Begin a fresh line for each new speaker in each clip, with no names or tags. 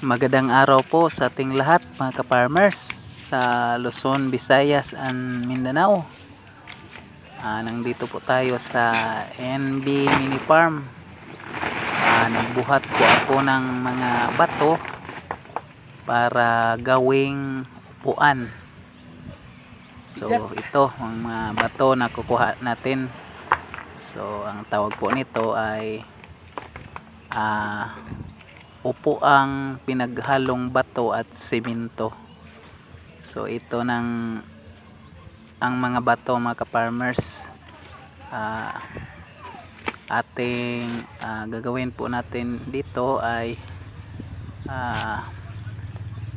Magandang araw po sa ating lahat mga ka-farmers sa Luzon, Visayas and Mindanao. Nandito po tayo sa NB Mini Farm. Nagbuhat po ako ng mga bato para gawing upuan. So ito ang mga bato na kukuha natin. So ang tawag po nito ay upo ang pinaghalong bato at simento. So ito ang mga bato mga ka-farmers ating gagawin po natin dito ay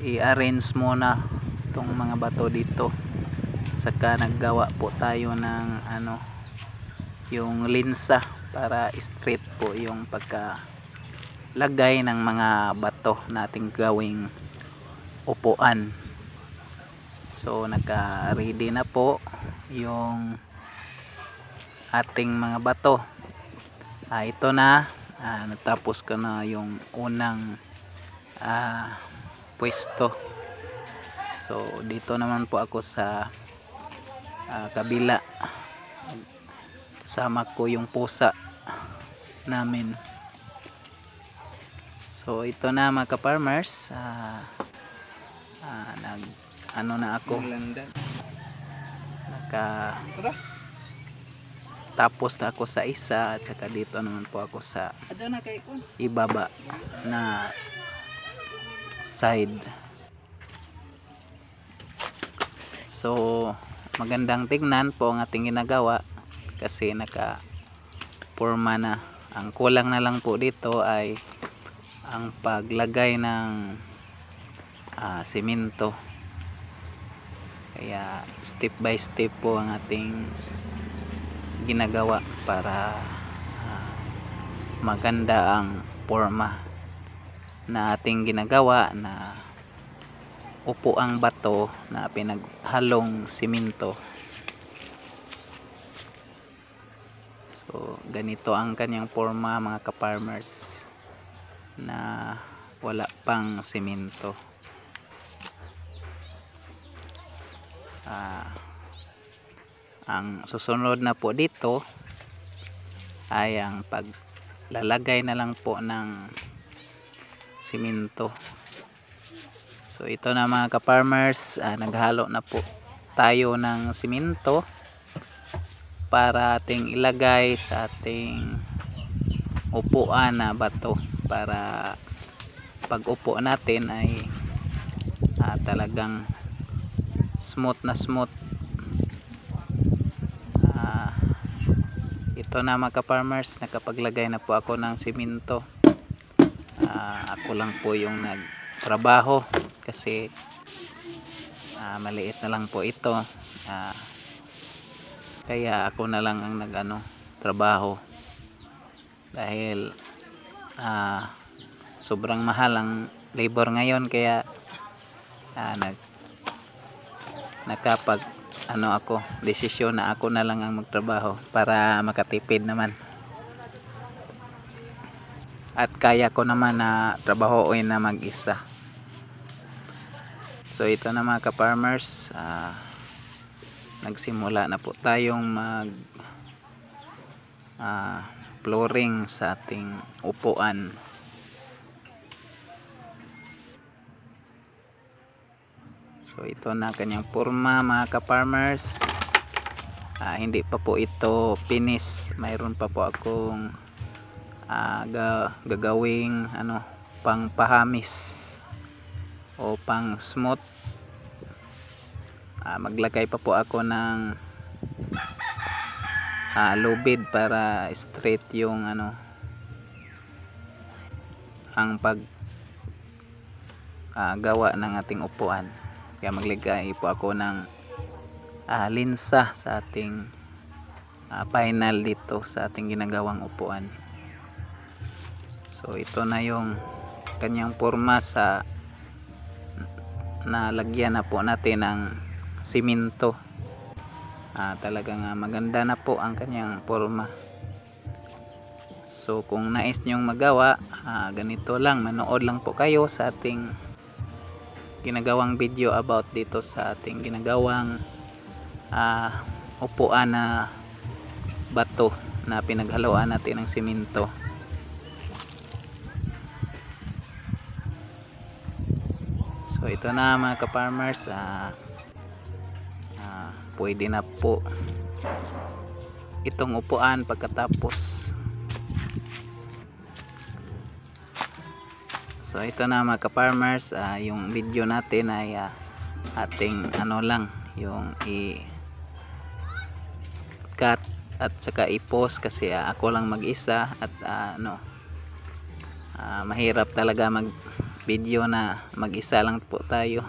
i-arrange muna itong mga bato dito, saka naggawa po tayo ng yung linsa para straight po yung lagay ng mga bato nating gawing upuan. So naka-ready na po yung ating mga bato. Ito na, natapos ko na yung unang pwesto. So dito naman po ako sa kabila, kasama ko yung pusa namin. So ito na mga ka-farmers, na ako, tapos na ako sa isa, at saka dito naman po ako sa ibaba na side. So magandang tignan po ang ating ginagawa kasi naka-forma na. Ang kulang na lang po dito ay ang paglagay ng simento. Kaya step by step po ang ating ginagawa para maganda ang forma na ating ginagawa na upo ang bato na pinaghalong simento. So ganito ang kanyang forma mga ka-farmers na wala pang simento. Ang susunod na po dito ay ang paglalagay na lang po ng simento. So ito na mga ka-farmers, naghalo na po tayo ng simento para ating ilagay sa ating upuan na bato, para pag upo natin ay talagang smooth na smooth. Ito na mga ka-farmers, nakapaglagay na po ako ng simento. Ako lang po yung nagtrabaho kasi maliit na lang po ito, kaya ako na lang ang trabaho dahil sobrang mahal ang labor ngayon, kaya nakapag ako desisyon na ako na lang ang magtrabaho para makatipid naman, at kaya ko naman na trabahoin na mag-isa. So ito na mga ka-farmers, nagsimula na po tayong mag flooring sa ating upuan. So ito na kanyang forma mga ka-farmers. Hindi pa po ito finish, mayroon pa po akong gagawing pang pahamis o pang smooth. Maglagay pa po ako ng lubid para straight yung ang gawa ng ating upuan. Kaya maglagay po ako ng linsa sa ating final dito sa ating ginagawang upuan. So ito na yung kanyang forma sa nalagyan na po natin ng simento. Talagang maganda na po ang kanyang forma. So kung nais nyong magawa, ganito lang, manood lang po kayo sa ating ginagawang video about dito sa ating ginagawang upuan na bato na pinaghaluan natin ng simento. So ito na mga ka-farmers, pwede na po itong upuan pagkatapos. So ito na mga ka-farmers, yung video natin ay ating lang, yung i-cut at saka i-post kasi ako lang mag-isa at mahirap talaga mag video na mag-isa lang po tayo.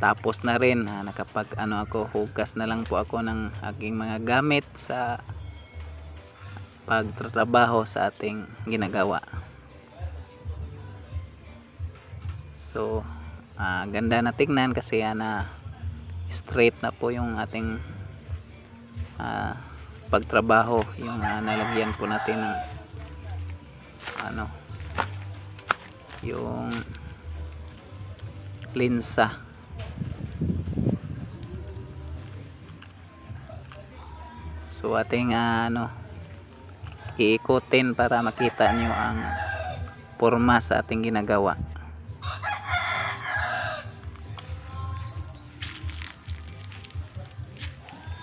Tapos na rin nakapag ako, hugas na lang po ako ng aking mga gamit sa pagtatrabaho sa ating ginagawa. So ganda na tignan kasi straight na po yung ating pagtrabaho, yung nalagyan po natin ng yung linsa. So ating iikutin para makita nyo ang porma sa ating ginagawa.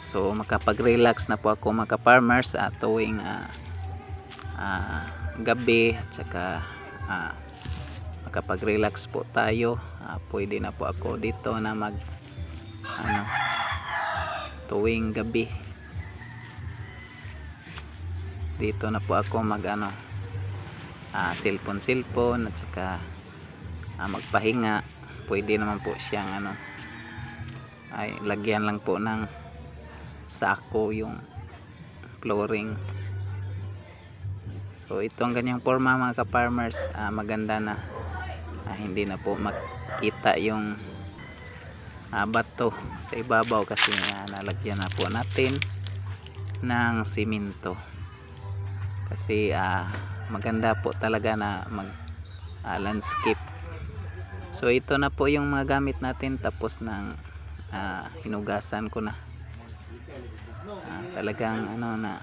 So makapag-relax na po ako mga farmers tuwing gabi at saka makapag-relax po tayo. Pwede na po ako dito na mag tuwing gabi dito na po ako mag cellphone at saka magpahinga. Pwede naman po siyang ay lagyan lang po ng sako yung flooring. So ito ang ganyang forma mga ka-farmers, maganda na, hindi na po makita yung bato sa ibabaw kasi nalagyan na po natin ng simento. Kasi maganda po talaga na mag landscape. So ito na po yung mga gamit natin, tapos ng hinugasan ko na. Talagang na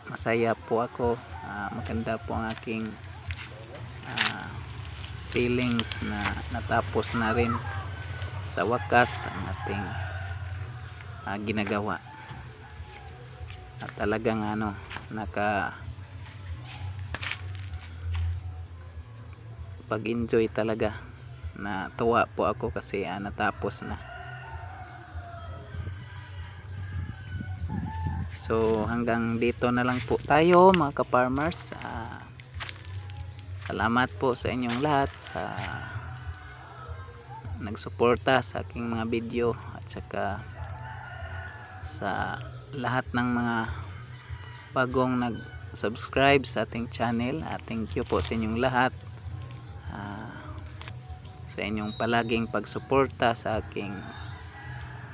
masaya po ako, maganda po ang aking feelings na natapos na rin sa wakas ang ating ginagawa. At talagang pag-enjoy talaga, na tuwa po ako kasi natapos na. So hanggang dito na lang po tayo mga ka-farmers. Salamat po sa inyong lahat sa nagsuporta sa aking mga video at saka sa lahat ng mga bagong nag-subscribe sa ating channel. Thank you po sa inyong lahat, sa inyong palaging pagsuporta sa aking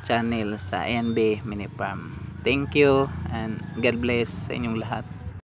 channel sa NB Mini Farm. Thank you and God bless sa inyong lahat.